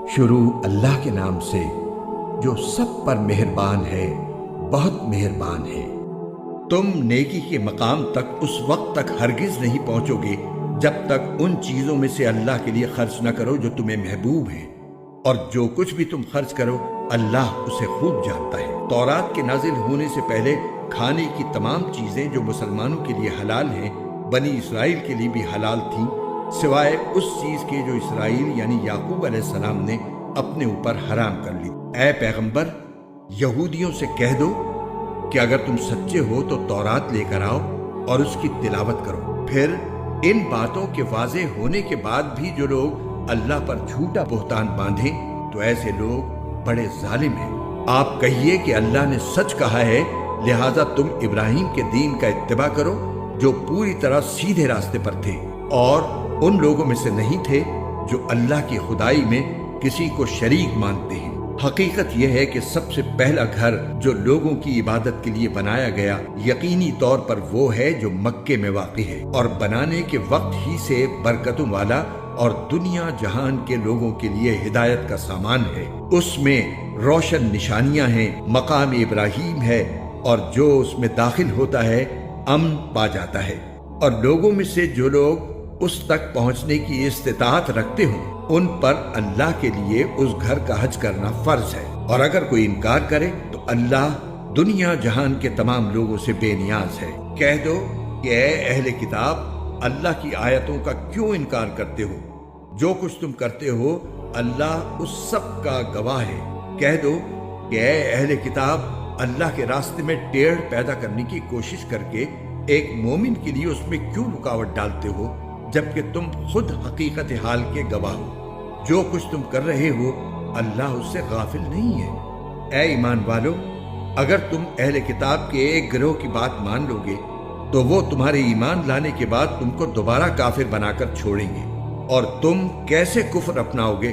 شروع اللہ کے نام سے جو سب پر مہربان ہے، بہت مہربان ہے۔ تم نیکی کے مقام تک اس وقت تک ہرگز نہیں پہنچو گے جب تک ان چیزوں میں سے اللہ کے لیے خرچ نہ کرو جو تمہیں محبوب ہیں، اور جو کچھ بھی تم خرچ کرو اللہ اسے خوب جانتا ہے۔ تورات کے نازل ہونے سے پہلے کھانے کی تمام چیزیں جو مسلمانوں کے لیے حلال ہیں بنی اسرائیل کے لیے بھی حلال تھیں، سوائے اس چیز کے جو اسرائیل یعنی یعقوب علیہ السلام نے اپنے اوپر حرام کر لی۔ اے پیغمبر، یہودیوں سے کہہ دو کہ اگر تم سچے ہو تو تورات لے کر آؤ اور اس کی تلاوت کرو۔ پھر ان باتوں کے واضح ہونے کے بعد بھی جو لوگ اللہ پر جھوٹا بہتان باندھیں تو ایسے لوگ بڑے ظالم ہیں۔ آپ کہیے کہ اللہ نے سچ کہا ہے، لہذا تم ابراہیم کے دین کا اتباع کرو جو پوری طرح سیدھے راستے پر تھے اور ان لوگوں میں سے نہیں تھے جو اللہ کی خدائی میں کسی کو شریک مانتے ہیں۔ حقیقت یہ ہے کہ سب سے پہلا گھر جو لوگوں کی عبادت کے لیے بنایا گیا یقینی طور پر وہ ہے جو مکے میں واقع ہے، اور بنانے کے وقت ہی سے برکتوں والا اور دنیا جہان کے لوگوں کے لیے ہدایت کا سامان ہے۔ اس میں روشن نشانیاں ہیں، مقام ابراہیم ہے، اور جو اس میں داخل ہوتا ہے امن پا جاتا ہے، اور لوگوں میں سے جو لوگ اس تک پہنچنے کی استطاعت رکھتے ہوں ان پر اللہ کے لیے اس گھر کا حج کرنا فرض ہے، اور اگر کوئی انکار کرے تو اللہ دنیا جہان کے تمام لوگوں سے بے نیاز ہے۔ کہہ دو کہ اے اہل کتاب، اللہ کی آیتوں کا کیوں انکار کرتے ہو؟ جو کچھ تم کرتے ہو اللہ اس سب کا گواہ ہے۔ کہہ دو کہ اے اہل کتاب، اللہ کے راستے میں ٹیڑھ پیدا کرنے کی کوشش کر کے ایک مومن کے لیے اس میں کیوں رکاوٹ ڈالتے ہو جبکہ تم خود حقیقت حال کے گواہ ہو؟ جو کچھ تم کر رہے ہو اللہ اس سے غافل نہیں ہے۔ اے ایمان والو، اگر تم اہل کتاب کے ایک گروہ کی بات مان لو گے تو وہ تمہارے ایمان لانے کے بعد تم کو دوبارہ کافر بنا کر چھوڑیں گے، اور تم کیسے کفر اپناؤ گے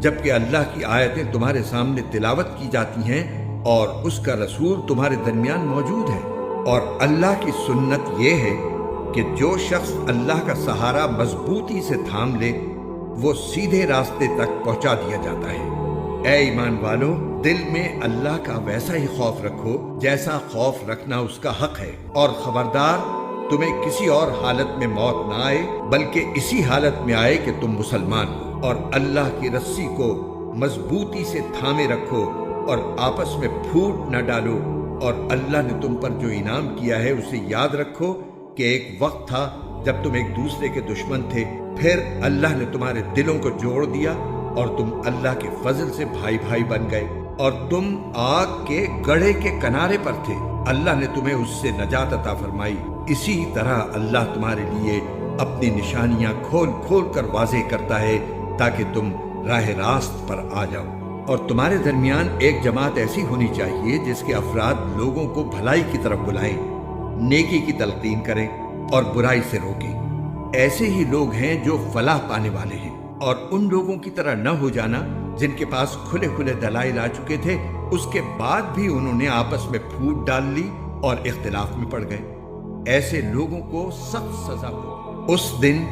جبکہ اللہ کی آیتیں تمہارے سامنے تلاوت کی جاتی ہیں اور اس کا رسول تمہارے درمیان موجود ہے۔ اور اللہ کی سنت یہ ہے کہ جو شخص اللہ کا سہارا مضبوطی سے تھام لے وہ سیدھے راستے تک پہنچا دیا جاتا ہے۔ اے ایمان والو، دل میں اللہ کا ویسا ہی خوف رکھو جیسا خوف رکھنا اس کا حق ہے، اور خبردار تمہیں کسی اور حالت میں موت نہ آئے بلکہ اسی حالت میں آئے کہ تم مسلمان ہو، اور اللہ کی رسی کو مضبوطی سے تھامے رکھو اور آپس میں پھوٹ نہ ڈالو، اور اللہ نے تم پر جو انعام کیا ہے اسے یاد رکھو کہ ایک وقت تھا جب تم ایک دوسرے کے دشمن تھے، پھر اللہ نے تمہارے دلوں کو جوڑ دیا اور تم اللہ کے فضل سے بھائی بھائی بن گئے، اور تم آگ کے گڑھے کے کنارے پر تھے، اللہ نے تمہیں اس سے نجات عطا فرمائی۔ اسی طرح اللہ تمہارے لیے اپنی نشانیاں کھول کھول کر واضح کرتا ہے تاکہ تم راہ راست پر آ جاؤ۔ اور تمہارے درمیان ایک جماعت ایسی ہونی چاہیے جس کے افراد لوگوں کو بھلائی کی طرف بلائیں، نیکی کی تلقین کریں اور برائی سے روکیں۔ ایسے ہی لوگ ہیں جو فلاح پانے والے ہیں، اور ان لوگوں کی طرح نہ ہو جانا جن کے پاس کھلے کھلے دلائل آ چکے تھے، اس کے بعد بھی انہوں نے آپس میں پھوٹ ڈال لی اور اختلاف میں پڑ گئے۔ ایسے لوگوں کو سخت سزا ہو اس دن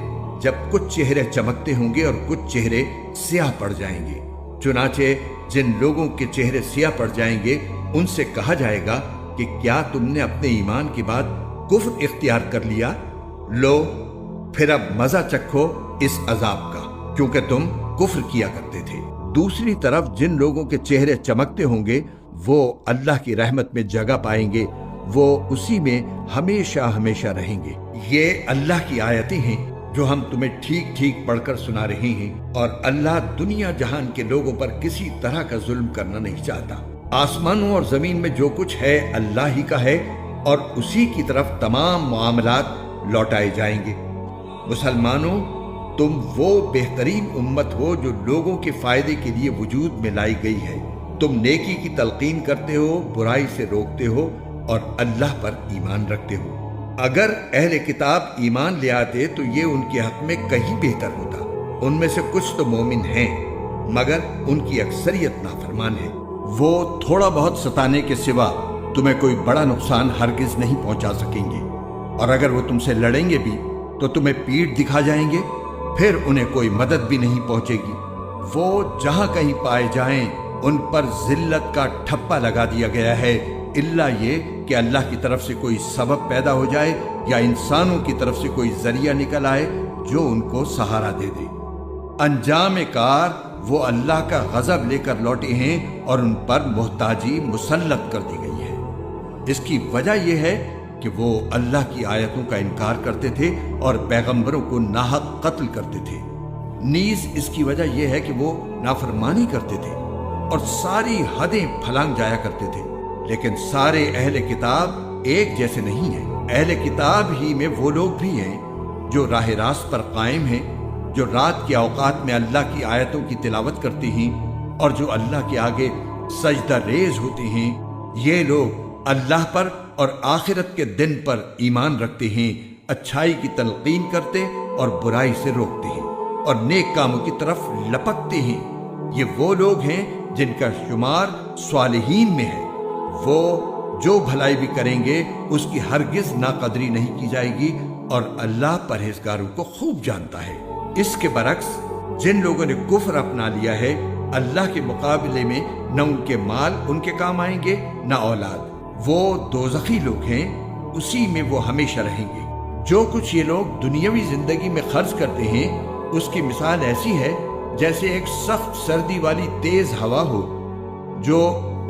جب کچھ چہرے چمکتے ہوں گے اور کچھ چہرے سیاہ پڑ جائیں گے۔ چنانچہ جن لوگوں کے چہرے سیاہ پڑ جائیں گے ان سے کہا جائے گا کہ کیا تم نے اپنے ایمان کے بعد کفر اختیار کر لیا؟ لو پھر اب مزہ چکھو اس عذاب کا، کیونکہ تم کفر کیا کرتے تھے۔ دوسری طرف جن لوگوں کے چہرے چمکتے ہوں گے وہ اللہ کی رحمت میں جگہ پائیں گے، وہ اسی میں ہمیشہ ہمیشہ رہیں گے۔ یہ اللہ کی آیتیں ہیں جو ہم تمہیں ٹھیک ٹھیک پڑھ کر سنا رہے ہیں، اور اللہ دنیا جہان کے لوگوں پر کسی طرح کا ظلم کرنا نہیں چاہتا۔ آسمانوں اور زمین میں جو کچھ ہے اللہ ہی کا ہے، اور اسی کی طرف تمام معاملات لوٹائے جائیں گے۔ مسلمانوں، تم وہ بہترین امت ہو جو لوگوں کے فائدے کے لیے وجود میں لائی گئی ہے۔ تم نیکی کی تلقین کرتے ہو، برائی سے روکتے ہو، اور اللہ پر ایمان رکھتے ہو۔ اگر اہل کتاب ایمان لے آتے تو یہ ان کے حق میں کہیں بہتر ہوتا۔ ان میں سے کچھ تو مومن ہیں مگر ان کی اکثریت نافرمان ہے۔ وہ تھوڑا بہت ستانے کے سوا تمہیں کوئی بڑا نقصان ہرگز نہیں پہنچا سکیں گے، اور اگر وہ تم سے لڑیں گے بھی تو تمہیں پیٹھ دکھا جائیں گے، پھر انہیں کوئی مدد بھی نہیں پہنچے گی۔ وہ جہاں کہیں پائے جائیں ان پر ذلت کا ٹھپا لگا دیا گیا ہے، الا یہ کہ اللہ کی طرف سے کوئی سبب پیدا ہو جائے یا انسانوں کی طرف سے کوئی ذریعہ نکل آئے جو ان کو سہارا دے دے۔ انجام کار وہ اللہ کا غضب لے کر لوٹے ہیں اور ان پر محتاجی مسلط کر دی گئی ہے۔ اس کی وجہ یہ ہے کہ وہ اللہ کی آیتوں کا انکار کرتے تھے اور پیغمبروں کو ناحق قتل کرتے تھے۔ نیز اس کی وجہ یہ ہے کہ وہ نافرمانی کرتے تھے اور ساری حدیں پھلانگ جایا کرتے تھے۔ لیکن سارے اہل کتاب ایک جیسے نہیں ہیں۔ اہل کتاب ہی میں وہ لوگ بھی ہیں جو راہ راست پر قائم ہیں، جو رات کے اوقات میں اللہ کی آیتوں کی تلاوت کرتے ہیں اور جو اللہ کے آگے سجدہ ریز ہوتے ہیں۔ یہ لوگ اللہ پر اور آخرت کے دن پر ایمان رکھتے ہیں، اچھائی کی تلقین کرتے اور برائی سے روکتے ہیں اور نیک کاموں کی طرف لپکتے ہیں۔ یہ وہ لوگ ہیں جن کا شمار صالحین میں ہے۔ وہ جو بھلائی بھی کریں گے اس کی ہرگز ناقدری نہیں کی جائے گی اور اللہ پرہیزگاروں کو خوب جانتا ہے۔ اس کے برعکس جن لوگوں نے کفر اپنا لیا ہے، اللہ کے مقابلے میں نہ ان کے مال ان کے کام آئیں گے نہ اولاد۔ وہ دوزخی لوگ ہیں، اسی میں وہ ہمیشہ رہیں گے۔ جو کچھ یہ لوگ دنیاوی زندگی میں خرچ کرتے ہیں اس کی مثال ایسی ہے جیسے ایک سخت سردی والی تیز ہوا ہو جو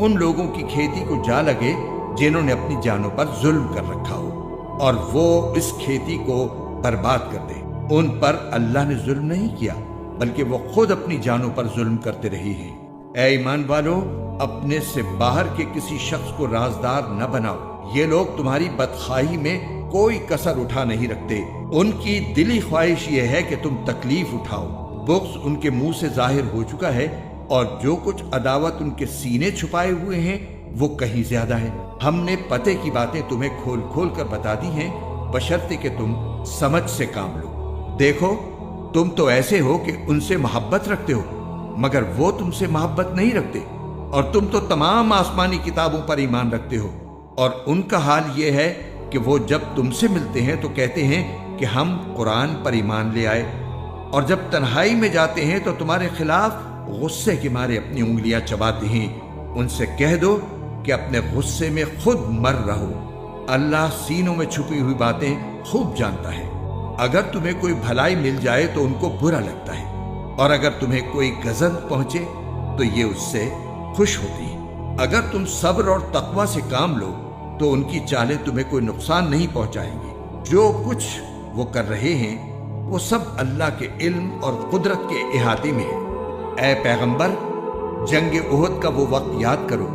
ان لوگوں کی کھیتی کو جا لگے جنہوں نے اپنی جانوں پر ظلم کر رکھا ہو اور وہ اس کھیتی کو برباد کر دے۔ ان پر اللہ نے ظلم نہیں کیا بلکہ وہ خود اپنی جانوں پر ظلم کرتے رہے ہیں۔ اے ایمان والو، اپنے سے باہر کے کسی شخص کو رازدار نہ بناؤ۔ یہ لوگ تمہاری بدخواہی میں کوئی کسر اٹھا نہیں رکھتے۔ ان کی دلی خواہش یہ ہے کہ تم تکلیف اٹھاؤ۔ بغض ان کے منہ سے ظاہر ہو چکا ہے اور جو کچھ عداوت ان کے سینے چھپائے ہوئے ہیں وہ کہیں زیادہ ہے۔ ہم نے پتے کی باتیں تمہیں کھول کھول کر بتا دی ہیں بشرطے کہ تم سمجھ سے کام لو۔ دیکھو، تم تو ایسے ہو کہ ان سے محبت رکھتے ہو مگر وہ تم سے محبت نہیں رکھتے، اور تم تو تمام آسمانی کتابوں پر ایمان رکھتے ہو، اور ان کا حال یہ ہے کہ وہ جب تم سے ملتے ہیں تو کہتے ہیں کہ ہم قرآن پر ایمان لے آئے، اور جب تنہائی میں جاتے ہیں تو تمہارے خلاف غصے کے مارے اپنی انگلیاں چباتے ہیں۔ ان سے کہہ دو کہ اپنے غصے میں خود مر رہو، اللہ سینوں میں چھپی ہوئی باتیں خوب جانتا ہے۔ اگر تمہیں کوئی بھلائی مل جائے تو ان کو برا لگتا ہے، اور اگر تمہیں کوئی گزند پہنچے تو یہ اس سے خوش ہوتی ہے۔ اگر تم صبر اور تقوی سے کام لو تو ان کی چالیں تمہیں کوئی نقصان نہیں پہنچائیں گی۔ جو کچھ وہ کر رہے ہیں وہ سب اللہ کے علم اور قدرت کے احاطے میں ہے۔ اے پیغمبر، جنگ احد کا وہ وقت یاد کرو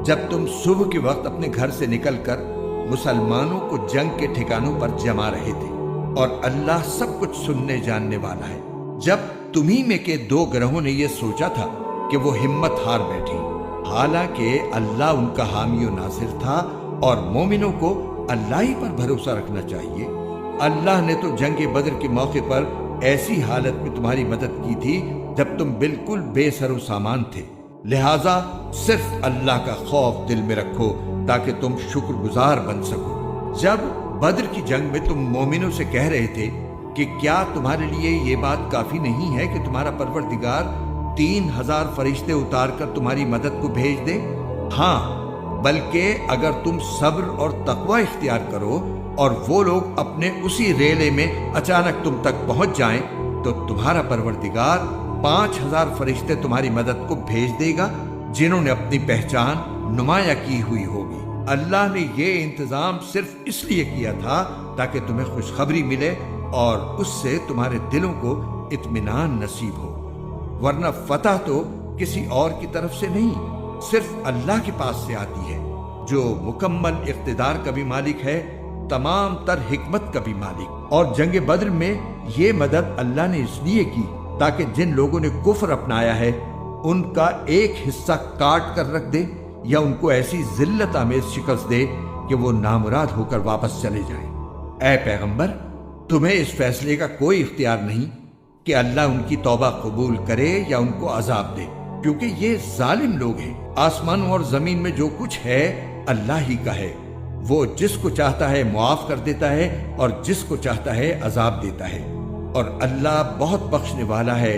جب تم صبح کے وقت اپنے گھر سے نکل کر مسلمانوں کو جنگ کے ٹھکانوں پر جما رہے تھے، اور اللہ سب کچھ سننے جاننے والا ہے۔ جب تمہیں میں کے دو گروہوں نے یہ سوچا تھا کہ وہ ہمت ہار بیٹھی، حالانکہ اللہ ان کا حامی و ناصر تھا اور مومنوں کو اللہ ہی پر بھروسہ رکھنا چاہیے۔ اللہ نے تو جنگ بدر کے موقع پر ایسی حالت میں تمہاری مدد کی تھی جب تم بالکل بے سر و سامان تھے، لہٰذا صرف اللہ کا خوف دل میں رکھو تاکہ تم شکر گزار بن سکو۔ جب بدر کی جنگ میں تم مومنوں سے کہہ رہے تھے کہ کیا تمہارے لیے یہ بات کافی نہیں ہے کہ تمہارا پروردگار 3000 فرشتے اتار کر تمہاری مدد کو بھیج دے؟ ہاں، بلکہ اگر تم صبر اور تقوی اختیار کرو اور وہ لوگ اپنے اسی ریلے میں اچانک تم تک پہنچ جائیں تو تمہارا پروردگار 5000 فرشتے تمہاری مدد کو بھیج دے گا جنہوں نے اپنی پہچان نمایاں کی ہوئی ہوگی۔ اللہ نے یہ انتظام صرف اس لیے کیا تھا تاکہ تمہیں خوشخبری ملے اور اس سے تمہارے دلوں کو اطمینان نصیب ہو، ورنہ فتح تو کسی اور کی طرف سے نہیں، صرف اللہ کے پاس سے آتی ہے، جو مکمل اقتدار کا بھی مالک ہے، تمام تر حکمت کا بھی مالک۔ اور جنگ بدر میں یہ مدد اللہ نے اس لیے کی تاکہ جن لوگوں نے کفر اپنایا ہے ان کا ایک حصہ کاٹ کر رکھ دے یا ان کو ایسی ذلت آمیز شکست دے کہ وہ نامراد ہو کر واپس چلے جائیں۔ اے پیغمبر، تمہیں اس فیصلے کا کوئی اختیار نہیں کہ اللہ ان کی توبہ قبول کرے یا ان کو عذاب دے، کیونکہ یہ ظالم لوگ ہیں۔ آسمانوں اور زمین میں جو کچھ ہے اللہ ہی کا ہے، وہ جس کو چاہتا ہے معاف کر دیتا ہے اور جس کو چاہتا ہے عذاب دیتا ہے، اور اللہ بہت بخشنے والا ہے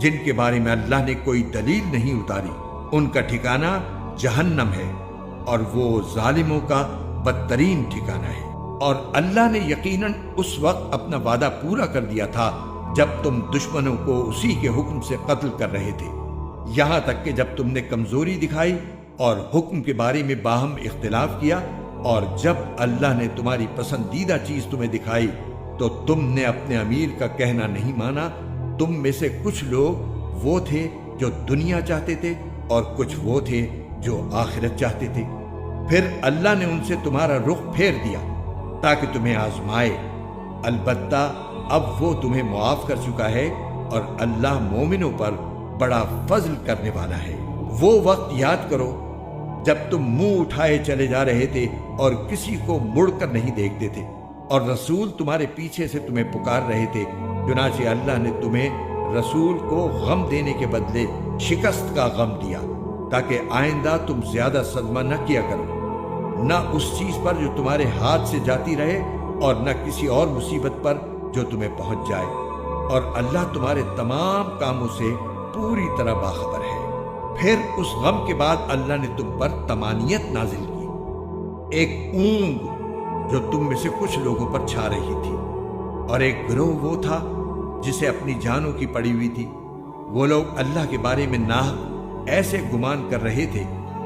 جن کے بارے میں اللہ نے کوئی دلیل نہیں اتاری، ان کا ٹھکانہ جہنم ہے اور وہ ظالموں کا بدترین ٹھکانہ ہے۔ اور اللہ نے یقیناً اس وقت اپنا وعدہ پورا کر دیا تھا جب تم دشمنوں کو اسی کے حکم سے قتل کر رہے تھے، یہاں تک کہ جب تم نے کمزوری دکھائی اور حکم کے بارے میں باہم اختلاف کیا، اور جب اللہ نے تمہاری پسندیدہ چیز تمہیں دکھائی تو تم نے اپنے امیر کا کہنا نہیں مانا۔ تم میں سے کچھ لوگ وہ تھے جو دنیا چاہتے تھے اور کچھ وہ تھے جو آخرت چاہتے تھے، پھر اللہ نے ان سے تمہارا رخ پھیر دیا تاکہ تمہیں آزمائے۔ البتہ اب وہ تمہیں معاف کر چکا ہے اور اللہ مومنوں پر بڑا فضل کرنے والا ہے۔ وہ وقت یاد کرو جب تم منہ اٹھائے چلے جا رہے تھے اور کسی کو مڑ کر نہیں دیکھتے تھے، اور رسول تمہارے پیچھے سے تمہیں پکار رہے تھے، چنانچہ اللہ نے تمہیں رسول کو غم دینے کے بدلے شکست کا غم دیا تاکہ آئندہ تم زیادہ صدمہ نہ کیا کرو، نہ اس چیز پر جو تمہارے ہاتھ سے جاتی رہے اور نہ کسی اور مصیبت پر جو تمہیں پہنچ جائے، اور اللہ تمہارے تمام کاموں سے پوری طرح باخبر ہے۔ پھر اس غم کے بعد اللہ نے تم پر طمانینت نازل کی، ایک اونگ جو تم میں سے کچھ لوگوں پر چھا رہی تھی، اور ایک گروہ وہ تھا جسے اپنی جانوں کی پڑی ہوئی تھی۔ وہ لوگ اللہ کے بارے میں ناحق ایسے گمان کر رہے تھے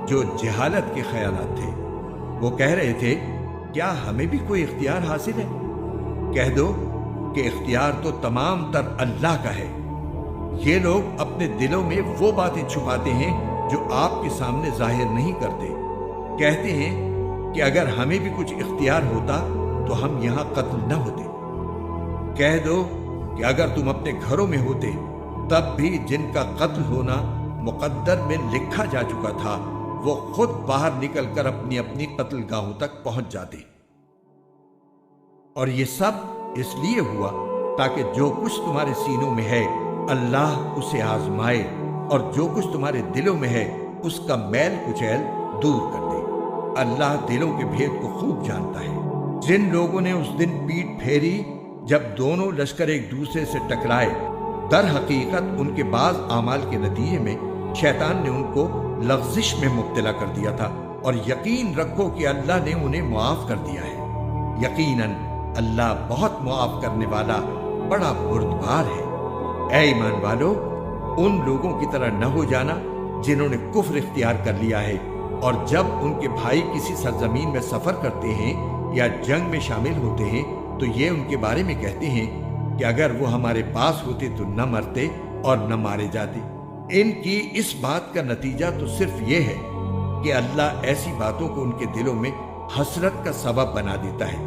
جو جہالت کے خیالات تھے۔ وہ کہہ رہے تھے، کیا ہمیں بھی کوئی اختیار حاصل ہے؟ کہہ دو کہ اختیار تو تمام تر اللہ کا ہے۔ یہ لوگ اپنے دلوں میں وہ باتیں چھپاتے ہیں جو آپ کے سامنے ظاہر نہیں کرتے۔ کہتے ہیں کہ اگر ہمیں بھی کچھ اختیار ہوتا تو ہم یہاں قتل نہ ہوتے۔ کہہ دو کہ اگر تم اپنے گھروں میں ہوتے تب بھی جن کا قتل ہونا مقدر میں لکھا جا چکا تھا وہ خود باہر نکل کر اپنی اپنی قتل گاہوں تک پہنچ جاتے۔ اور یہ سب اس لیے ہوا تاکہ جو کچھ تمہارے سینوں میں ہے اللہ اسے آزمائے، اور جو کچھ تمہارے دلوں میں ہے اس کا میل کچیل دور کر دے۔ اللہ دلوں کے بھید کو خوب جانتا ہے۔ جن لوگوں نے اس دن پیٹھ پھیری جب دونوں لشکر ایک دوسرے سے ٹکرائے، در حقیقت ان کے بعض اعمال کے نتیجے میں شیطان نے ان کو لغزش میں مبتلا کر دیا تھا، اور یقین رکھو کہ اللہ نے انہیں معاف کر دیا ہے۔ یقیناً اللہ بہت معاف کرنے والا بڑا بردبار ہے۔ اے ایمان والو، ان لوگوں کی طرح نہ ہو جانا جنہوں نے کفر اختیار کر لیا ہے، اور جب ان کے بھائی کسی سرزمین میں سفر کرتے ہیں یا جنگ میں شامل ہوتے ہیں تو یہ ان کے بارے میں کہتے ہیں کہ اگر وہ ہمارے پاس ہوتے تو نہ مرتے اور نہ مارے جاتے۔ ان کی اس بات کا نتیجہ تو صرف یہ ہے کہ اللہ ایسی باتوں کو ان کے دلوں میں حسرت کا سبب بنا دیتا ہے،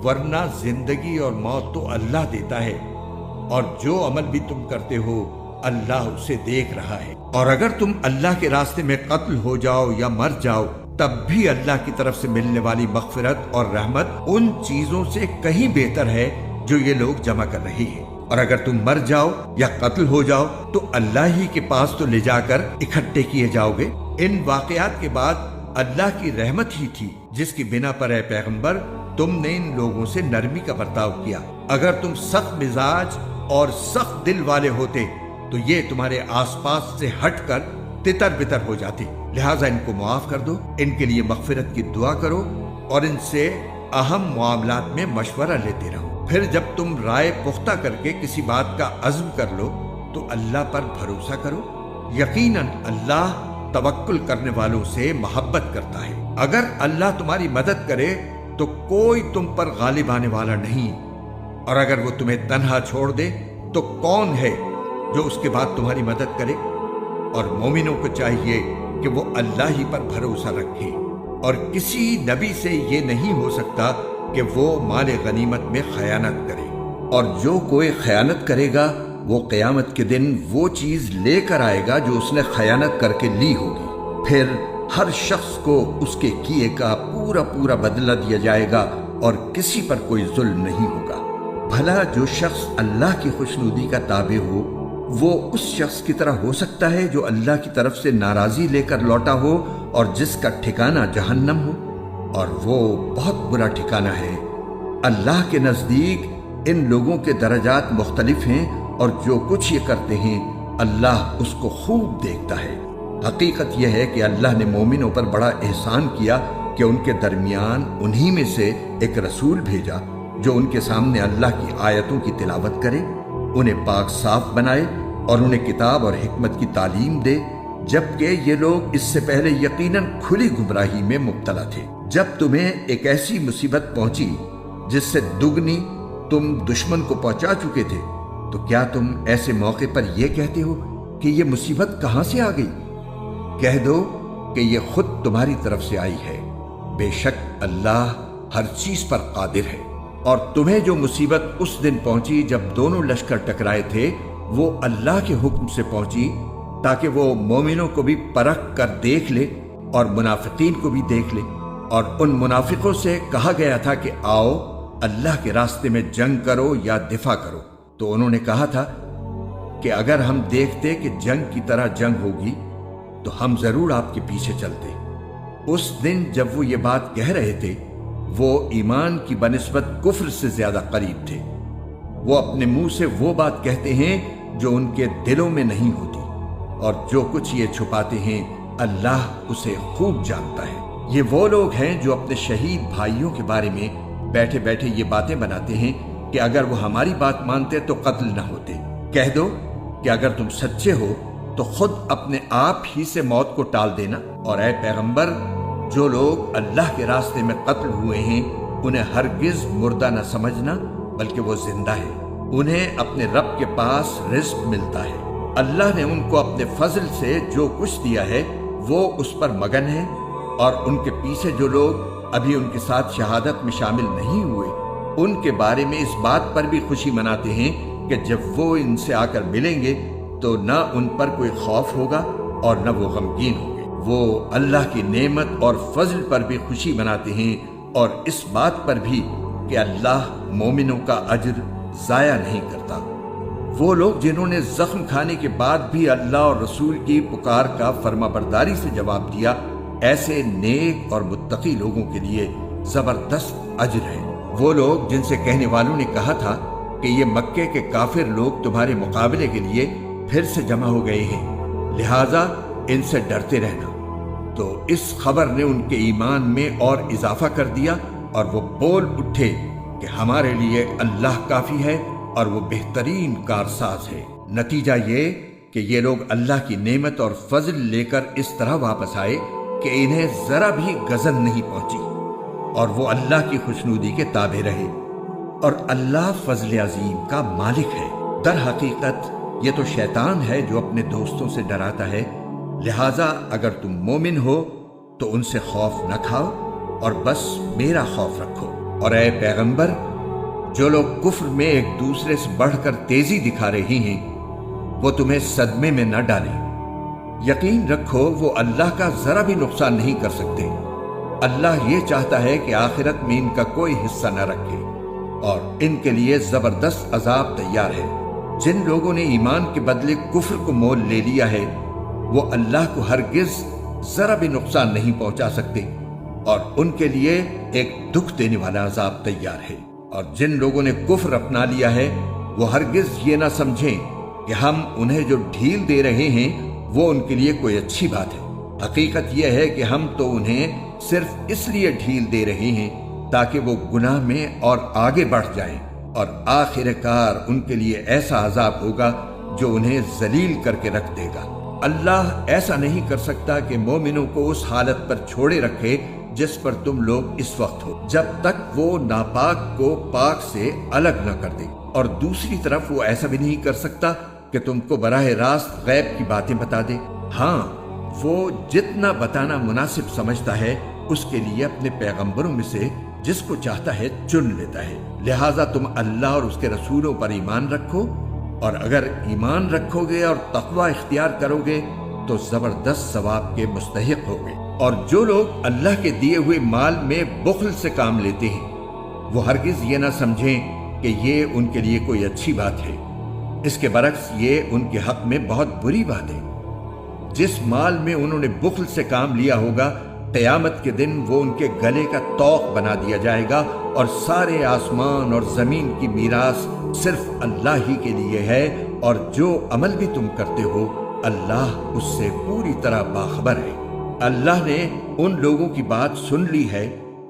ورنہ زندگی اور موت تو اللہ دیتا ہے، اور جو عمل بھی تم کرتے ہو اللہ اسے دیکھ رہا ہے۔ اور اگر تم اللہ کے راستے میں قتل ہو جاؤ یا مر جاؤ تب بھی اللہ کی طرف سے ملنے والی مغفرت اور رحمت ان چیزوں سے کہیں بہتر ہے جو یہ لوگ جمع کر رہے ہیں۔ اور اگر تم مر جاؤ یا قتل ہو جاؤ تو اللہ ہی کے پاس تو لے جا کر اکٹھے کیے جاؤ گے۔ ان واقعات کے بعد اللہ کی رحمت ہی تھی جس کی بنا پر اے پیغمبر تم نے ان لوگوں سے نرمی کا برتاؤ کیا۔ اگر تم سخت مزاج اور سخت دل والے ہوتے تو یہ تمہارے آس پاس سے ہٹ کر تتر بتر ہو جاتے۔ لہٰذا ان کو معاف کر دو، ان کے لیے مغفرت کی دعا کرو اور ان سے اہم معاملات میں مشورہ لیتے رہو۔ پھر جب تم رائے پختہ کر کے کسی بات کا عزم کر لو تو اللہ پر بھروسہ کرو، یقیناً اللہ توکل کرنے والوں سے محبت کرتا ہے۔ اگر اللہ تمہاری مدد کرے تو کوئی تم پر غالب آنے والا نہیں، اور اگر وہ تمہیں تنہا چھوڑ دے تو کون ہے جو اس کے بعد تمہاری مدد کرے؟ اور مومنوں کو چاہیے کہ وہ اللہ ہی پر بھروسہ رکھے، اور کسی نبی سے یہ نہیں ہو سکتا کہ وہ مال غنیمت میں خیانت کرے، اور جو کوئی خیانت کرے گا وہ قیامت کے دن وہ چیز لے کر آئے گا جو اس نے خیانت کر کے لی ہوگی۔ پھر ہر شخص کو اس کے کیے کا پورا بدلہ دیا جائے گا اور کسی پر کوئی ظلم نہیں ہوگا۔ بھلا جو شخص اللہ کی خوشنودی کا تابع ہو وہ اس شخص کی طرح ہو سکتا ہے جو اللہ کی طرف سے ناراضی لے کر لوٹا ہو اور جس کا ٹھکانہ جہنم ہو، اور وہ بہت برا ٹھکانہ ہے۔ اللہ کے نزدیک ان لوگوں کے درجات مختلف ہیں، اور جو کچھ یہ کرتے ہیں اللہ اس کو خوب دیکھتا ہے۔ حقیقت یہ ہے کہ اللہ نے مومنوں پر بڑا احسان کیا کہ ان کے درمیان انہی میں سے ایک رسول بھیجا جو ان کے سامنے اللہ کی آیتوں کی تلاوت کرے، انہیں پاک صاف بنائے اور انہیں کتاب اور حکمت کی تعلیم دے، جبکہ یہ لوگ اس سے پہلے یقیناً کھلی گمراہی میں مبتلا تھے۔ جب تمہیں ایک ایسی مصیبت پہنچی جس سے دگنی تم دشمن کو پہنچا چکے تھے، تو کیا تم ایسے موقع پر یہ کہتے ہو کہ یہ مصیبت کہاں سے آ گئی؟ کہہ دو کہ یہ خود تمہاری طرف سے آئی ہے، بے شک اللہ ہر چیز پر قادر ہے۔ اور تمہیں جو مصیبت اس دن پہنچی جب دونوں لشکر ٹکرائے تھے، وہ اللہ کے حکم سے پہنچی تاکہ وہ مومنوں کو بھی پرکھ کر دیکھ لے اور منافقین کو بھی دیکھ لے۔ اور ان منافقوں سے کہا گیا تھا کہ آؤ اللہ کے راستے میں جنگ کرو یا دفاع کرو، تو انہوں نے کہا تھا کہ اگر ہم دیکھتے کہ جنگ کی طرح جنگ ہوگی تو ہم ضرور آپ کے پیچھے چلتے۔ اس دن جب وہ یہ بات کہہ رہے تھے، وہ ایمان کی بنسبت کفر سے زیادہ قریب تھے۔ وہ اپنے منہ سے وہ بات کہتے ہیں جو ان کے دلوں میں نہیں ہوتی، اور جو کچھ یہ چھپاتے ہیں اللہ اسے خوب جانتا ہے۔ یہ وہ لوگ ہیں جو اپنے شہید بھائیوں کے بارے میں بیٹھے بیٹھے یہ باتیں بناتے ہیں کہ اگر وہ ہماری بات مانتے تو قتل نہ ہوتے۔ کہہ دو کہ اگر تم سچے ہو تو خود اپنے آپ ہی سے موت کو ٹال دینا، اور اے پیغمبر، جو لوگ اللہ کے راستے میں قتل ہوئے ہیں انہیں ہرگز مردہ نہ سمجھنا، بلکہ وہ زندہ ہے، انہیں اپنے رب کے پاس رزق ملتا ہے۔ اللہ نے ان کو اپنے فضل سے جو کچھ دیا ہے وہ اس پر مگن ہے، اور ان کے پیچھے جو لوگ ابھی ان کے ساتھ شہادت میں شامل نہیں ہوئے، ان کے بارے میں اس بات پر بھی خوشی مناتے ہیں کہ جب وہ ان سے آ کر ملیں گے تو نہ ان پر کوئی خوف ہوگا اور نہ وہ غمگین ہوں گے۔ وہ اللہ کی نعمت اور فضل پر بھی خوشی مناتے ہیں، اور اس بات پر بھی کہ اللہ مومنوں کا اجر ضائع نہیں کرتا۔ وہ لوگ جنہوں نے زخم کھانے کے بعد بھی اللہ اور رسول کی پکار کا فرما برداری سے جواب دیا، ایسے نیک اور متقی لوگوں کے لیے زبردست اجر ہے۔ وہ لوگ جن سے کہنے والوں نے کہا تھا کہ یہ مکے کے کافر لوگ تمہارے مقابلے کے لیے پھر سے جمع ہو گئے ہیں، لہٰذا ان سے ڈرتے رہنا، تو اس خبر نے ان کے ایمان میں اور اضافہ کر دیا، اور وہ بول اٹھے کہ ہمارے لیے اللہ کافی ہے اور وہ بہترین کارساز ہے۔ نتیجہ یہ کہ یہ لوگ اللہ کی نعمت اور فضل لے کر اس طرح واپس آئے کہ انہیں ذرا بھی گزن نہیں پہنچی، اور وہ اللہ کی خوشنودی کے تابع رہے، اور اللہ فضل عظیم کا مالک ہے۔ در حقیقت یہ تو شیطان ہے جو اپنے دوستوں سے ڈراتا ہے، لہٰذا اگر تم مومن ہو تو ان سے خوف نہ کھاؤ اور بس میرا خوف رکھو۔ اور اے پیغمبر، جو لوگ کفر میں ایک دوسرے سے بڑھ کر تیزی دکھا رہے ہیں وہ تمہیں صدمے میں نہ ڈالیں۔ یقین رکھو وہ اللہ کا ذرا بھی نقصان نہیں کر سکتے۔ اللہ یہ چاہتا ہے کہ آخرت میں ان کا کوئی حصہ نہ رکھے، اور ان کے لیے زبردست عذاب تیار ہے۔ جن لوگوں نے ایمان کے بدلے کفر کو مول لے لیا ہے وہ اللہ کو ہرگز ذرا بھی نقصان نہیں پہنچا سکتے، اور ان کے لیے ایک دکھ دینے والا عذاب تیار ہے۔ اور جن لوگوں نے کفر اپنا لیا ہے وہ ہرگز یہ نہ سمجھیں کہ ہم انہیں جو ڈھیل دے رہے ہیں وہ ان کے لیے کوئی اچھی بات ہے۔ حقیقت یہ ہے کہ ہم تو انہیں صرف اس لیے ڈھیل دے رہے ہیں تاکہ وہ گناہ میں اور آگے بڑھ جائیں، اور آخر کار ان کے لیے ایسا عذاب ہوگا جو انہیں ذلیل کر کے رکھ دے گا۔ اللہ ایسا نہیں کر سکتا کہ مومنوں کو اس حالت پر چھوڑے رکھے جس پر تم لوگ اس وقت ہو، جب تک وہ ناپاک کو پاک سے الگ نہ کر دے، اور دوسری طرف وہ ایسا بھی نہیں کر سکتا کہ تم کو براہ راست غیب کی باتیں بتا دے۔ ہاں، وہ جتنا بتانا مناسب سمجھتا ہے اس کے لیے اپنے پیغمبروں میں سے جس کو چاہتا ہے چن لیتا ہے۔ لہٰذا تم اللہ اور اس کے رسولوں پر ایمان رکھو، اور اگر ایمان رکھو گے اور تقوی اختیار کرو گے تو زبردست ثواب کے مستحق ہوگے۔ اور جو لوگ اللہ کے دیے ہوئے مال میں بخل سے کام لیتے ہیں وہ ہرگز یہ نہ سمجھیں کہ یہ ان کے لیے کوئی اچھی بات ہے، اس کے برعکس یہ ان کے حق میں بہت بری بات ہے۔ جس مال میں انہوں نے بخل سے کام لیا ہوگا، قیامت کے دن وہ ان کے گلے کا طوق بنا دیا جائے گا، اور سارے آسمان اور زمین کی میراث صرف اللہ ہی کے لیے ہے، اور جو عمل بھی تم کرتے ہو اللہ اس سے پوری طرح باخبر ہے۔ اللہ نے ان لوگوں کی بات سن لی ہے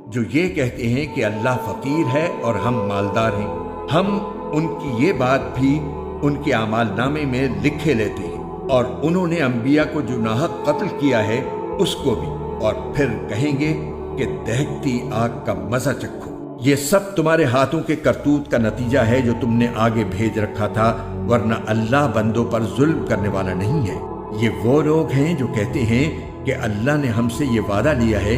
جو یہ کہتے ہیں کہ اللہ فقیر ہے اور ہم مالدار ہیں۔ ہم ان کی یہ بات بھی ان کے اعمال نامے میں لکھے لیتے ہیں، اور انہوں نے انبیاء کو جو ناحق قتل کیا ہے اس کو بھی، اور پھر کہیں گے کہ دہکتی آگ کا مزہ چکھو۔ یہ سب تمہارے ہاتھوں کے کرتوت کا نتیجہ ہے جو تم نے آگے بھیج رکھا تھا، ورنہ اللہ بندوں پر ظلم کرنے والا نہیں ہے۔ یہ وہ لوگ ہیں جو کہتے ہیں کہ اللہ نے ہم سے یہ وعدہ لیا ہے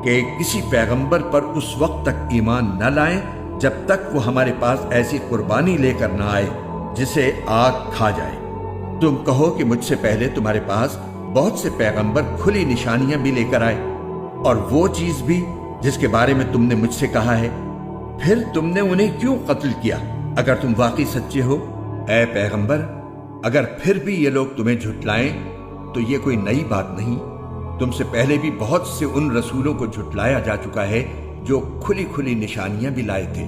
کہ کسی پیغمبر پر اس وقت تک ایمان نہ لائیں جب تک وہ ہمارے پاس ایسی قربانی لے کر نہ آئے جسے آگ کھا جائے۔ تم کہو کہ مجھ سے پہلے تمہارے پاس بہت سے پیغمبر کھلی نشانیاں بھی لے کر آئے، اور وہ چیز بھی جس کے بارے میں تم نے مجھ سے کہا ہے، پھر تم نے انہیں کیوں قتل کیا اگر تم واقعی سچے ہو؟ اے پیغمبر، اگر پھر بھی یہ لوگ تمہیں جھٹلائیں تو یہ کوئی نئی بات نہیں۔ تم سے پہلے بھی بہت سے ان رسولوں کو جھٹلایا جا چکا ہے جو کھلی کھلی نشانیاں بھی لائے تھے،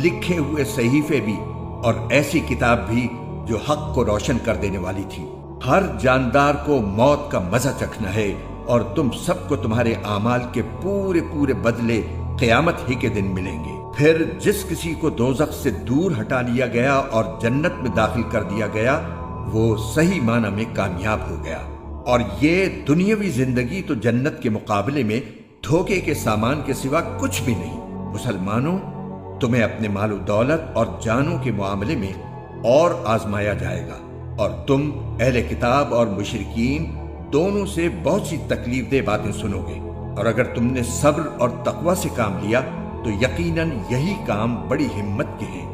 لکھے ہوئے صحیفے بھی، اور ایسی کتاب بھی جو حق کو روشن کر دینے والی تھی۔ ہر جاندار کو موت کا مزہ چکھنا ہے، اور تم سب کو تمہارے اعمال کے پورے پورے بدلے قیامت ہی کے دن ملیں گے۔ پھر جس کسی کو دوزخ سے دور ہٹا لیا گیا اور جنت میں داخل کر دیا گیا، وہ صحیح معنی میں کامیاب ہو گیا۔ اور یہ دنیاوی زندگی تو جنت کے مقابلے میں دھوکے کے سامان کے سوا کچھ بھی نہیں۔ مسلمانوں، تمہیں اپنے مال و دولت اور جانوں کے معاملے میں اور آزمایا جائے گا، اور تم اہل کتاب اور مشرکین دونوں سے بہت سی تکلیف دہ باتیں سنو گے، اور اگر تم نے صبر اور تقوی سے کام لیا تو یقیناً یہی کام بڑی ہمت کے ہیں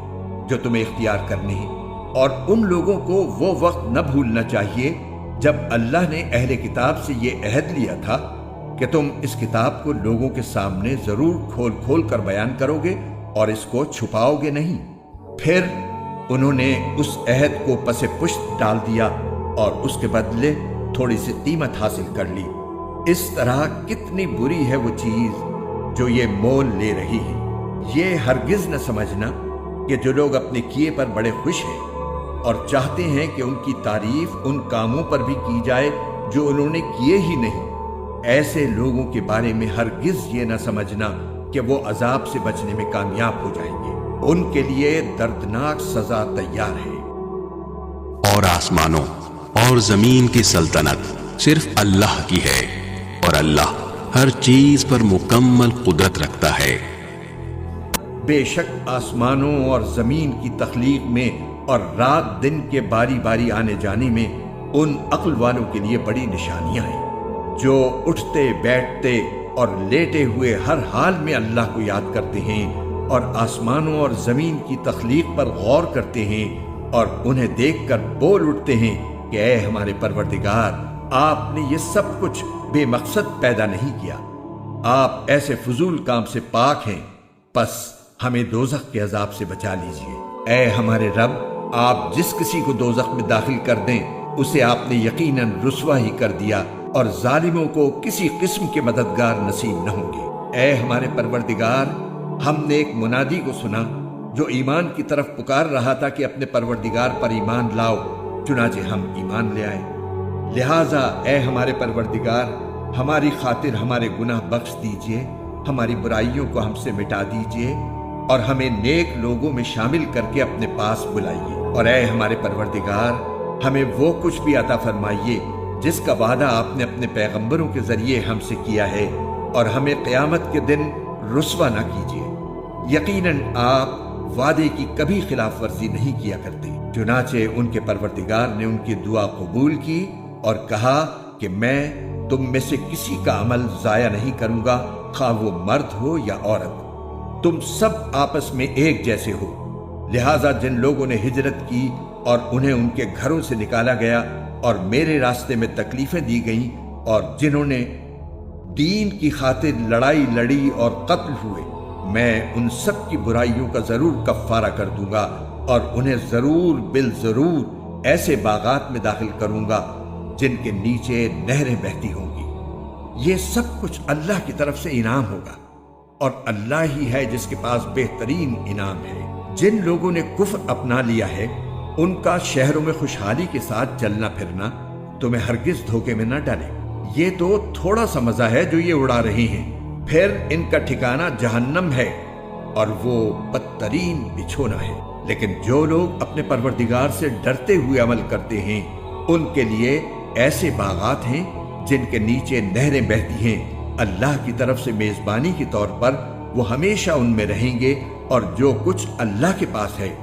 جو تمہیں اختیار کرنے ہیں۔ اور ان لوگوں کو وہ وقت نہ بھولنا چاہیے جب اللہ نے اہل کتاب سے یہ عہد لیا تھا کہ تم اس کتاب کو لوگوں کے سامنے ضرور کھول کھول کر بیان کرو گے اور اس کو چھپاؤ گے نہیں۔ پھر انہوں نے اس عہد کو پس پشت ڈال دیا اور اس کے بدلے تھوڑی سی قیمت حاصل کر لی۔ اس طرح کتنی بری ہے وہ چیز جو یہ مول لے رہی ہے۔ یہ ہرگز نہ سمجھنا کہ جو لوگ اپنے کیے پر بڑے خوش ہیں اور چاہتے ہیں کہ ان کی تعریف ان کاموں پر بھی کی جائے جو انہوں نے کیے ہی نہیں، ایسے لوگوں کے بارے میں ہرگز یہ نہ سمجھنا کہ وہ عذاب سے بچنے میں کامیاب ہو جائیں گے۔ ان کے لیے دردناک سزا تیار ہے۔ اور آسمانوں اور زمین کی سلطنت صرف اللہ کی ہے، اور اللہ ہر چیز پر مکمل قدرت رکھتا ہے۔ بے شک آسمانوں اور زمین کی تخلیق میں اور رات دن کے باری باری آنے جانے میں ان عقل والوں کے لیے بڑی نشانیاں ہیں جو اٹھتے بیٹھتے اور لیٹے ہوئے ہر حال میں اللہ کو یاد کرتے ہیں، اور آسمانوں اور زمین کی تخلیق پر غور کرتے ہیں، اور انہیں دیکھ کر بول اٹھتے ہیں کہ اے ہمارے پروردگار، آپ نے یہ سب کچھ بے مقصد پیدا نہیں کیا، آپ ایسے فضول کام سے پاک ہیں، پس ہمیں دوزخ کے عذاب سے بچا لیجئے۔ اے ہمارے رب، آپ جس کسی کو دوزخ میں داخل کر دیں اسے آپ نے یقیناً رسوا ہی کر دیا، اور ظالموں کو کسی قسم کے مددگار نصیب نہ ہوں گے۔ اے ہمارے پروردگار، ہم نے ایک منادی کو سنا جو ایمان کی طرف پکار رہا تھا کہ اپنے پروردگار پر ایمان لاؤ، چنانچہ ہم ایمان لے آئے۔ لہٰذا اے ہمارے پروردگار، ہماری خاطر ہمارے گناہ بخش دیجئے، ہماری برائیوں کو ہم سے مٹا دیجئے، اور ہمیں نیک لوگوں میں شامل کر کے اپنے پاس بلائیے۔ اور اے ہمارے پروردگار، ہمیں وہ کچھ بھی عطا فرمائیے جس کا وعدہ آپ نے اپنے پیغمبروں کے ذریعے ہم سے کیا ہے، اور ہمیں قیامت کے دن رسوا نہ کیجیے۔ یقیناً آپ وعدے کی کبھی خلاف ورزی نہیں کیا کرتے۔ چنانچہ ان کے پروردگار نے ان کی دعا قبول کی اور کہا کہ میں تم میں سے کسی کا عمل ضائع نہیں کروں گا، خواہ وہ مرد ہو یا عورت، تم سب آپس میں ایک جیسے ہو۔ لہٰذا جن لوگوں نے ہجرت کی اور انہیں ان کے گھروں سے نکالا گیا اور میرے راستے میں تکلیفیں دی گئیں، اور جنہوں نے دین کی خاطر لڑائی لڑی اور قتل ہوئے، میں ان سب کی برائیوں کا ضرور کفارہ کر دوں گا، اور انہیں ضرور بالضرور ایسے باغات میں داخل کروں گا جن کے نیچے نہریں بہتی ہوں گی۔ یہ سب کچھ اللہ کی طرف سے انعام ہوگا، اور اللہ ہی ہے جس کے پاس بہترین انعام ہے۔ جن لوگوں نے کفر اپنا لیا ہے ان کا شہروں میں خوشحالی کے ساتھ چلنا پھرنا تمہیں ہرگز دھوکے میں نہ ڈالے۔ یہ تو تھوڑا سا مزہ ہے جو یہ اڑا رہی ہیں، پھر ان کا ٹھکانہ جہنم ہے اور وہ بدترین بچھونا ہے۔ لیکن جو لوگ اپنے پروردگار سے ڈرتے ہوئے عمل کرتے ہیں ان کے لیے ایسے باغات ہیں جن کے نیچے نہریں بہتی ہیں، اللہ کی طرف سے میزبانی کے طور پر وہ ہمیشہ ان میں رہیں گے، اور جو کچھ اللہ کے پاس ہے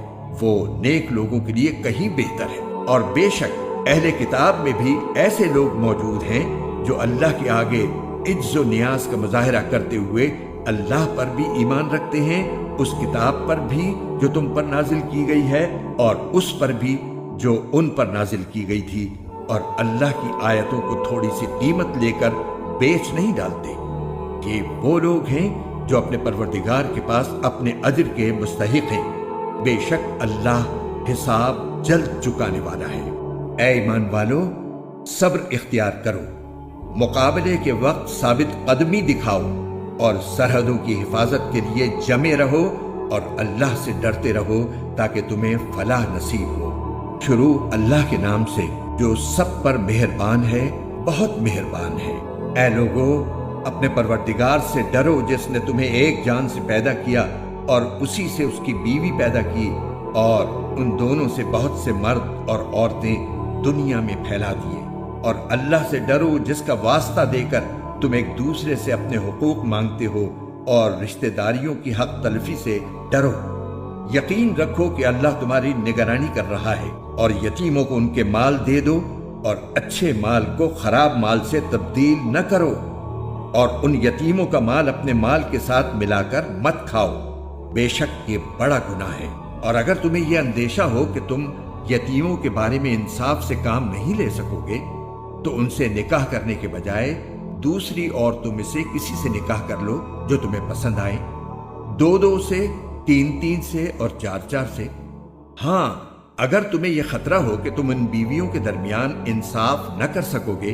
وہ نیک لوگوں کے لیے کہیں بہتر ہے۔ اور بے شک اہل کتاب میں بھی ایسے لوگ موجود ہیں جو اللہ کے آگے عجز و نیاز کا مظاہرہ کرتے ہوئے اللہ پر بھی ایمان رکھتے ہیں، اس کتاب پر بھی جو تم پر نازل کی گئی ہے اور اس پر بھی جو ان پر نازل کی گئی تھی، اور اللہ کی آیتوں کو تھوڑی سی قیمت لے کر بیچ نہیں ڈالتے۔ یہ وہ لوگ ہیں جو اپنے پروردگار کے پاس اپنے اجر کے مستحق ہیں، بے شک اللہ حساب جلد چکانے والا ہے۔ اے ایمان والو، صبر اختیار کرو، مقابلے کے وقت ثابت قدمی دکھاؤ اور سرحدوں کی حفاظت کے لیے جمے رہو اور اللہ سے ڈرتے رہو تاکہ تمہیں فلاح نصیب ہو۔ شروع اللہ کے نام سے جو سب پر مہربان ہے، بہت مہربان ہے۔ اے لوگو، اپنے پروردگار سے ڈرو جس نے تمہیں ایک جان سے پیدا کیا اور اسی سے اس کی بیوی پیدا کی، اور ان دونوں سے بہت سے مرد اور عورتیں دنیا میں پھیلا دیے۔ اور اللہ سے ڈرو جس کا واسطہ دے کر تم ایک دوسرے سے اپنے حقوق مانگتے ہو، اور رشتہ داریوں کی حق تلفی سے ڈرو۔ یقین رکھو کہ اللہ تمہاری نگرانی کر رہا ہے، اور یتیموں کو ان کے مال دے دو اور اچھے مال کو خراب مال سے تبدیل نہ کرو، اور ان یتیموں کا مال اپنے مال کے ساتھ ملا کر مت کھاؤ، بے شک یہ بڑا گناہ ہے۔ اور اگر تمہیں یہ اندیشہ ہو کہ تم یتیموں کے بارے میں انصاف سے کام نہیں لے سکو گے تو ان سے نکاح کرنے کے بجائے دوسری عورتوں میں سے کسی سے نکاح کر لو جو تمہیں پسند آئے، 2 سے، 3 سے اور 4 سے۔ ہاں، اگر تمہیں یہ خطرہ ہو کہ تم ان بیویوں کے درمیان انصاف نہ کر سکو گے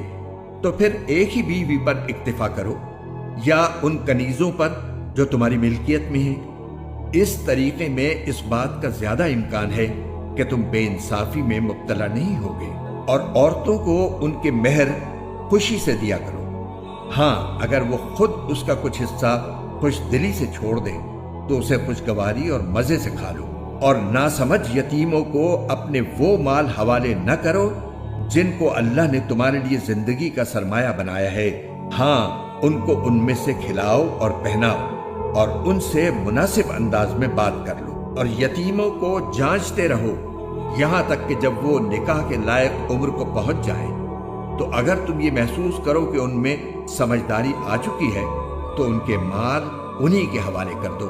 تو پھر ایک ہی بیوی پر اکتفا کرو، یا ان کنیزوں پر جو تمہاری ملکیت میں ہیں۔ اس طریقے میں اس بات کا زیادہ امکان ہے کہ تم بے انصافی میں مبتلا نہیں ہوگے۔ اور عورتوں کو ان کے مہر خوشی سے دیا کرو، ہاں اگر وہ خود اس کا کچھ حصہ خوش دلی سے چھوڑ دیں تو اسے خوشگواری اور مزے سے کھا لو۔ اور ناسمجھ یتیموں کو اپنے وہ مال حوالے نہ کرو جن کو اللہ نے تمہارے لیے زندگی کا سرمایہ بنایا ہے، ہاں ان کو ان میں سے کھلاؤ اور پہناؤ، اور ان سے مناسب انداز میں بات کر لو۔ اور یتیموں کو جانچتے رہو یہاں تک کہ جب وہ نکاح کے لائق عمر کو پہنچ جائیں، تو اگر تم یہ محسوس کرو کہ ان میں سمجھداری آ چکی ہے تو ان کے مال انہی کے حوالے کر دو،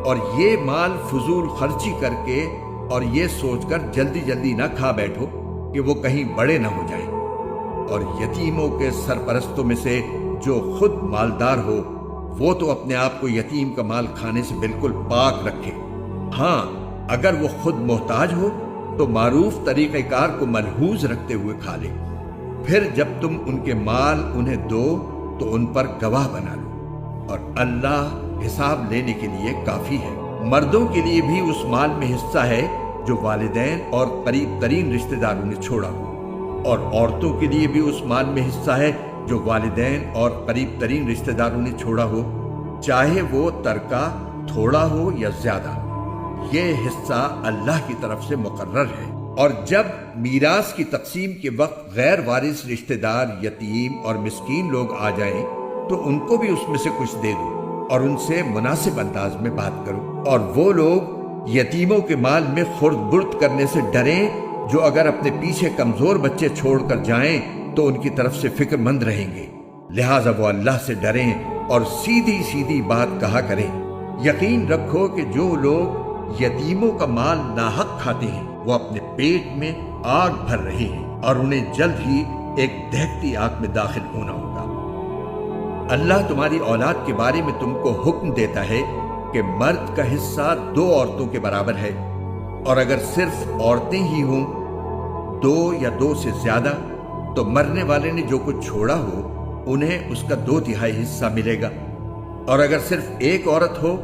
اور یہ مال فضول خرچی کر کے اور یہ سوچ کر جلدی جلدی نہ کھا بیٹھو کہ وہ کہیں بڑے نہ ہو جائیں۔ اور یتیموں کے سرپرستوں میں سے جو خود مالدار ہو وہ تو اپنے آپ کو یتیم کا مال کھانے سے بالکل پاک رکھے، ہاں اگر وہ خود محتاج ہو تو معروف طریقہ کار کو ملحوظ رکھتے ہوئے کھا لے۔ پھر جب تم ان کے مال انہیں دو تو ان پر گواہ بنا لو، اور اللہ حساب لینے کے لیے کافی ہے۔ مردوں کے لیے بھی اس مال میں حصہ ہے جو والدین اور قریب ترین رشتہ داروں نے چھوڑا ہو، اور عورتوں کے لیے بھی اس مال میں حصہ ہے جو والدین اور قریب ترین رشتہ داروں نے چھوڑا ہو، چاہے وہ ترکہ تھوڑا ہو یا زیادہ، یہ حصہ اللہ کی طرف سے مقرر ہے۔ اور جب میراث کی تقسیم کے وقت غیر وارث رشتہ دار، یتیم اور مسکین لوگ آ جائیں تو ان کو بھی اس میں سے کچھ دے دو اور ان سے مناسب انداز میں بات کرو۔ اور وہ لوگ یتیموں کے مال میں خرد برد کرنے سے ڈریں جو اگر اپنے پیچھے کمزور بچے چھوڑ کر جائیں تو ان کی طرف سے فکر مند رہیں گے، لہٰذا وہ اللہ سے ڈریں اور سیدھی سیدھی بات کہا کریں۔ یقین رکھو کہ جو لوگ یتیموں کا مال ناحق کھاتے ہیں وہ اپنے پیٹ میں آگ بھر رہے ہیں، اور انہیں جلد ہی ایک دہکتی آگ میں داخل ہونا ہوگا۔ اللہ تمہاری اولاد کے بارے میں تم کو حکم دیتا ہے کہ مرد کا حصہ 2 عورتوں کے برابر ہے، اور اگر صرف عورتیں ہی ہوں 2 یا 2 سے زیادہ تو مرنے والے نے جو کچھ چھوڑا ہو انہیں اس کا 2/3 حصہ ملے گا، اور اگر صرف ایک عورت ہو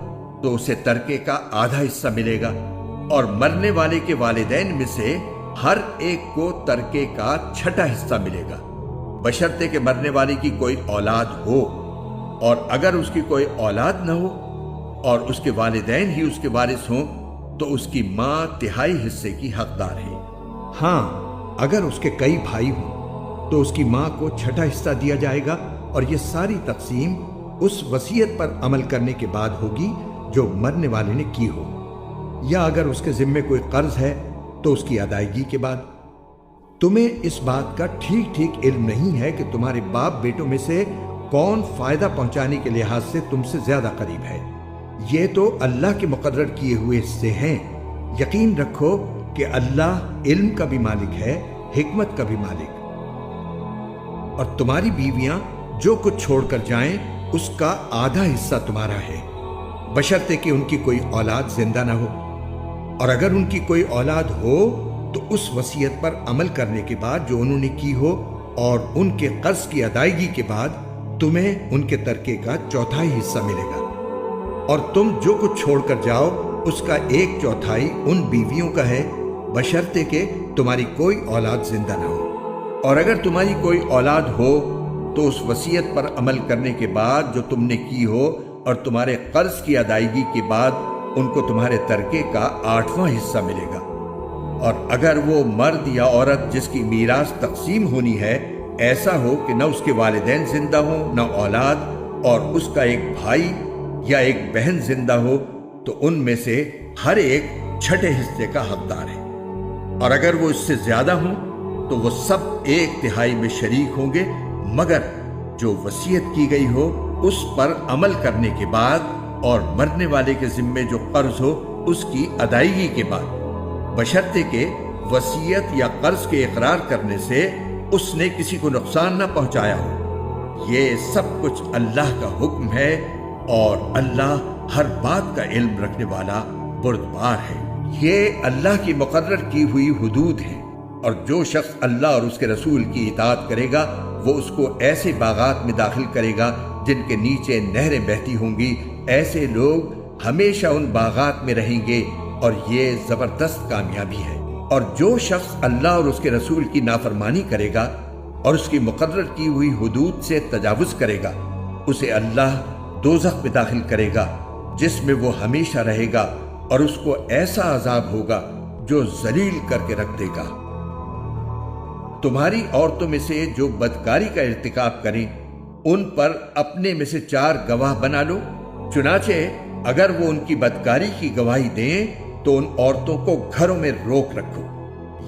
تو اسے ترکے کا آدھا حصہ ملے گا۔ اور مرنے والے کے والدین میں سے ہر ایک کو ترکے کا 6واں حصہ ملے گا، بشرطے کہ مرنے والے کی کوئی اولاد ہو، اور اگر اس کی کوئی اولاد نہ ہو اور اس کے والدین ہی اس کے وارث ہوں تو اس کی ماں 3/4 حصے کی حقدار ہے۔ ہاں، اگر اس کے کئی بھائی ہوں تو اس کی ماں کو 6واں حصہ دیا جائے گا، اور یہ ساری تقسیم اس وصیت پر عمل کرنے کے بعد ہوگی جو مرنے والے نے کی ہو، یا اگر اس کے ذمے کوئی قرض ہے تو اس کی ادائیگی کے بعد۔ تمہیں اس بات کا ٹھیک ٹھیک علم نہیں ہے کہ تمہارے باپ بیٹوں میں سے کون فائدہ پہنچانے کے لحاظ سے تم سے زیادہ قریب ہے۔ یہ تو اللہ کے مقرر کیے ہوئے حصے ہیں۔ یقین رکھو کہ اللہ علم کا بھی مالک ہے، حکمت کا بھی مالک۔ اور تمہاری بیویاں جو کچھ چھوڑ کر جائیں اس کا آدھا حصہ تمہارا ہے، بشرطے کہ ان کی کوئی اولاد زندہ نہ ہو، اور اگر ان کی کوئی اولاد ہو تو اس وصیت پر عمل کرنے کے بعد جو انہوں نے کی ہو اور ان کے قرض کی ادائیگی کے بعد تمہیں ان کے ترکے کا 1/4 حصہ ملے گا، اور تم جو کچھ چھوڑ کر جاؤ اس کا 1/4 ان بیویوں کا ہے، بشرطے کہ تمہاری کوئی اولاد زندہ نہ ہو۔ اور اگر تمہاری کوئی اولاد ہو تو اس وصیت پر عمل کرنے کے بعد جو تم نے کی ہو اور تمہارے قرض کی ادائیگی کے بعد ان کو تمہارے ترکے کا 8واں حصہ ملے گا۔ اور اگر وہ مرد یا عورت جس کی میراث تقسیم ہونی ہے ایسا ہو کہ نہ اس کے والدین زندہ ہوں نہ اولاد، اور اس کا ایک بھائی یا ایک بہن زندہ ہو، تو ان میں سے ہر ایک 6 حصے کا حقدار ہے۔ اور اگر وہ اس سے زیادہ ہوں تو وہ سب 1/3 میں شریک ہوں گے، مگر جو وصیت کی گئی ہو اس پر عمل کرنے کے بعد اور مرنے والے کے ذمے جو قرض ہو اس کی ادائیگی کے بعد، بشرطے کہ وصیت یا قرض کے اقرار کرنے سے اس نے کسی کو نقصان نہ پہنچایا ہو۔ یہ سب کچھ اللہ کا حکم ہے، اور اللہ ہر بات کا علم رکھنے والا بردبار ہے۔ یہ اللہ کی مقرر کی ہوئی حدود ہیں، اور جو شخص اللہ اور اس کے رسول کی اطاعت کرے گا وہ اس کو ایسے باغات میں داخل کرے گا جن کے نیچے نہریں بہتی ہوں گی، ایسے لوگ ہمیشہ ان باغات میں رہیں گے، اور یہ زبردست کامیابی ہے۔ اور جو شخص اللہ اور اس کے رسول کی نافرمانی کرے گا اور اس کی مقرر کی ہوئی حدود سے تجاوز کرے گا، اسے اللہ دوزخ میں داخل کرے گا جس میں وہ ہمیشہ رہے گا، اور اس کو ایسا عذاب ہوگا جو ذلیل کر کے رکھ دے گا۔ تمہاری عورتوں میں سے جو بدکاری کا ارتکاب کریں ان پر اپنے میں سے 4 گواہ بنا لو، چنانچہ اگر وہ ان کی بدکاری کی گواہی دیں تو ان عورتوں کو گھروں میں روک رکھو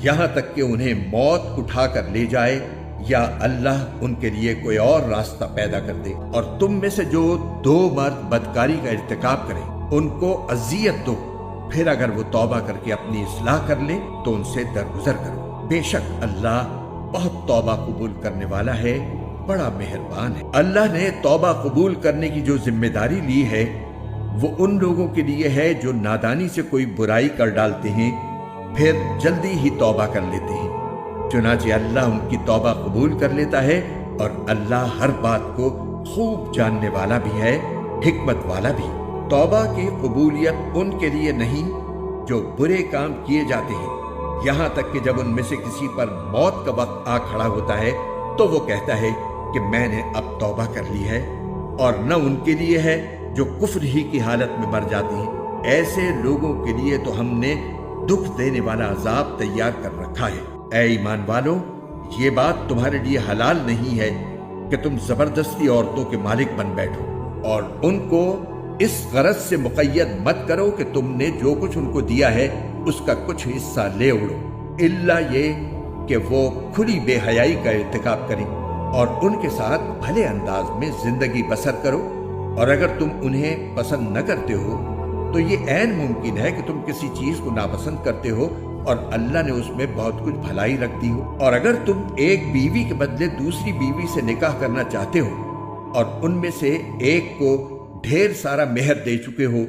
یہاں تک کہ انہیں موت اٹھا کر لے جائے، یا اللہ ان کے لیے کوئی اور راستہ پیدا کر دے۔ اور تم میں سے جو 2 مرد بدکاری کا ارتکاب کریں ان کو اذیت دو، پھر اگر وہ توبہ کر کے اپنی اصلاح کر لیں تو ان سے درگزر کرو، بے شک اللہ بہت توبہ قبول کرنے والا ہے، بڑا مہربان ہے۔ اللہ نے توبہ قبول کرنے کی جو ذمہ داری لی ہے وہ ان لوگوں کے لیے ہے جو نادانی سے کوئی برائی کر ڈالتے ہیں پھر جلدی ہی توبہ کر لیتے ہیں، چنانچہ اللہ ان کی توبہ قبول کر لیتا ہے، اور اللہ ہر بات کو خوب جاننے والا بھی ہے، حکمت والا بھی۔ توبہ کی قبولیت ان کے لیے نہیں جو برے کام کیے جاتے ہیں، یہاں تک کہ جب ان میں سے کسی پر موت کا وقت آ کھڑا ہوتا ہے تو وہ کہتا ہے کہ میں نے اب توبہ کر لی ہے، اور نہ ان کے لیے ہے جو کفر ہی کی حالت میں مر جاتے ہیں۔ ایسے لوگوں کے لیے تو ہم نے دکھ دینے والا عذاب تیار کر رکھا ہے۔ اے ایمان والو، یہ بات تمہارے لیے حلال نہیں ہے کہ تم زبردستی عورتوں کے مالک بن بیٹھو، اور ان کو اس غرض سے مقید مت کرو کہ تم نے جو کچھ ان کو دیا ہے اس کا کچھ حصہ لے اڑو، الا یہ کہ وہ کھلی بے حیائی کا ارتکاب کریں، اور ان کے ساتھ بھلے انداز میں زندگی بسر کرو۔ اور اگر تم انہیں پسند نہ کرتے ہو تو یہ عین ممکن ہے کہ تم کسی چیز کو ناپسند کرتے ہو اور اللہ نے اس میں بہت کچھ بھلائی رکھ دی ہو۔ اور اگر تم ایک بیوی کے بدلے دوسری بیوی سے نکاح کرنا چاہتے ہو اور ان میں سے ایک کو ڈھیر سارا مہر دے چکے ہو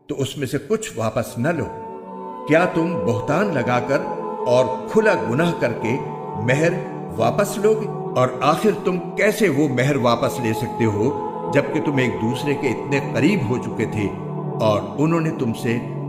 تو اس میں سے کچھ واپس نہ لو، کیا تم بہتان لگا کر اور کھلا گناہ کر کے مہر واپس لوگے؟ اور آخر تم کیسے وہ مہر واپس لے سکتے ہو جبکہ تم ایک دوسرے کے اتنے قریب ہو چکے تھے اور انہوں نے تم سے